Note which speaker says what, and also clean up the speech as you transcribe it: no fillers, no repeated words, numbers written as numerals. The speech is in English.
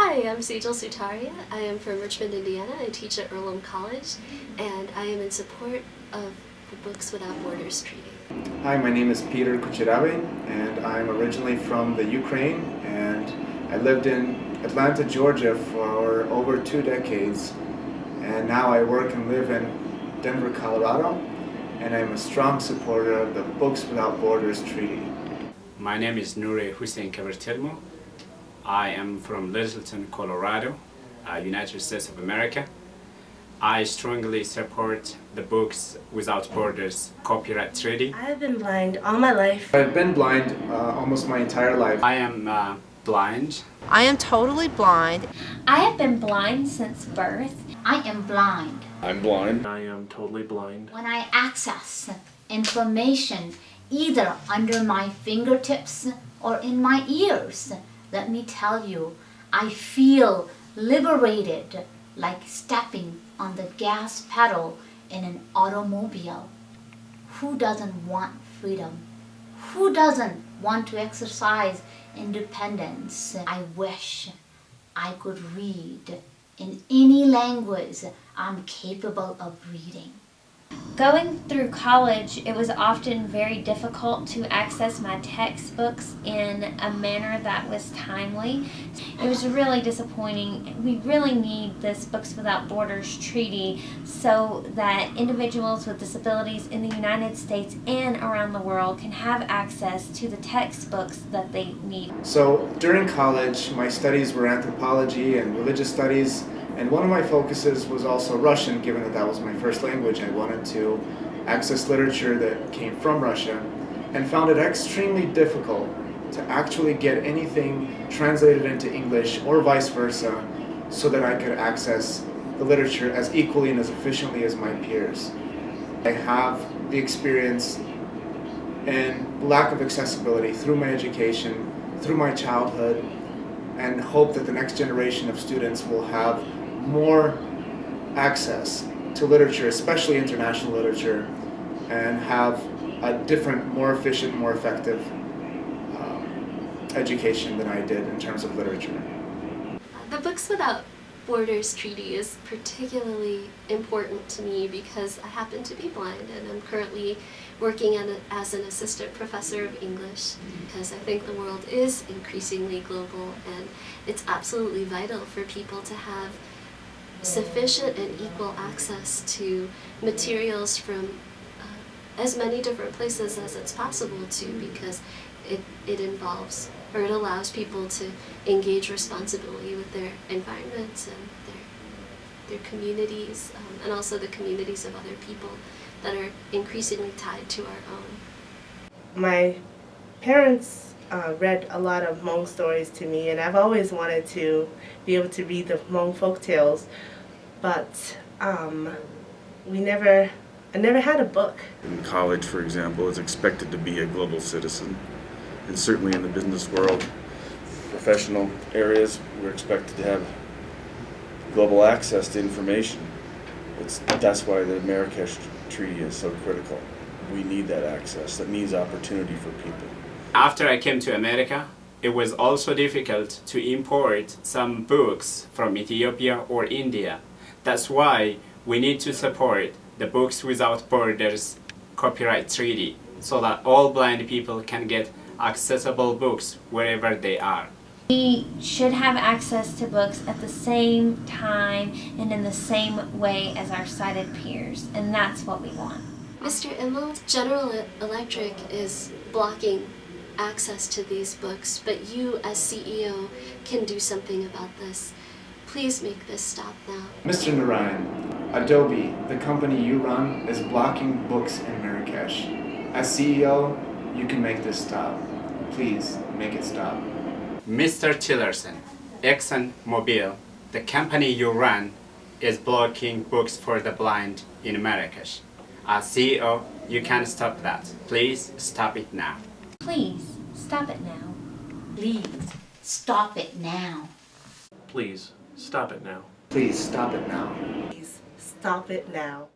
Speaker 1: Hi, I'm Sejal Sutaria. I am from Richmond, Indiana. I teach at Earlham College, and I am in support of the Books Without Borders Treaty.
Speaker 2: Hi, my name is Peter Kucherabe, and I'm originally from the Ukraine, and I lived in Atlanta, Georgia for over 2 decades, and now I work and live in Denver, Colorado, and I'm a strong supporter of the Books Without Borders Treaty.
Speaker 3: My name is Noure Hussein Kabertilmo. I am from Littleton, Colorado, United States of America. I strongly support the Books Without Borders copyright treaty.
Speaker 4: I have been blind all my life.
Speaker 2: I've been blind almost my entire life.
Speaker 3: I am blind.
Speaker 5: I am totally blind.
Speaker 6: I have been blind since birth.
Speaker 7: I am blind.
Speaker 8: I'm blind.
Speaker 9: I am totally blind.
Speaker 7: When I access information either under my fingertips or in my ears, let me tell you, I feel liberated, like stepping on the gas pedal in an automobile. Who doesn't want freedom? Who doesn't want to exercise independence? I wish I could read in any language I'm capable of reading.
Speaker 6: Going through college, it was often very difficult to access my textbooks in a manner that was timely. It was really disappointing. We really need this Books Without Borders treaty so that individuals with disabilities in the United States and around the world can have access to the textbooks that they need.
Speaker 2: So during college, my studies were anthropology and religious studies, and one of my focuses was also Russian, given that that was my first language. I wanted to access literature that came from Russia, and found it extremely difficult to actually get anything translated into English or vice versa so that I could access the literature as equally and as efficiently as my peers. I have the experience and lack of accessibility through my education, through my childhood, and hope that the next generation of students will have more access to literature, especially international literature, and have a different, more efficient, more effective education than I did in terms of literature.
Speaker 1: The Books Without Borders Treaty is particularly important to me because I happen to be blind, and I'm currently working as an assistant professor of English because I think the world is increasingly global, and it's absolutely vital for people to have sufficient and equal access to materials from as many different places as it's possible to, because it involves, or it allows people to engage responsibly with their environments and their communities, and also the communities of other people that are increasingly tied to our own.
Speaker 4: My parents read a lot of Hmong stories to me, and I've always wanted to be able to read the Hmong folk tales, but I never had a book.
Speaker 8: In college, for example, is expected to be a global citizen, and certainly in the business world, professional areas, we're expected to have global access to information. That's why the Marrakesh Treaty is so critical. We need that access. That means opportunity for people.
Speaker 3: After I came to America, it was also difficult to import some books from Ethiopia or India. That's why we need to support the Books Without Borders copyright treaty so that all blind people can get accessible books wherever they are.
Speaker 6: We should have access to books at the same time and in the same way as our sighted peers, and that's what we want.
Speaker 1: Mr. Immel, General Electric is blocking access to these books, but you as CEO can do something about this. Please make this stop now.
Speaker 2: Mr. Narayan, Adobe, the company you run, is blocking books in Marrakesh. As CEO, you can make this stop. Please make it stop.
Speaker 3: Mr. Tillerson, ExxonMobil, the company you run, is blocking books for the blind in Marrakesh. As CEO, you can stop that. Please stop it now.
Speaker 6: Please, stop it now.
Speaker 7: Please, stop it now.
Speaker 9: Please, stop it now.
Speaker 2: Please stop it now.
Speaker 4: Please stop it now.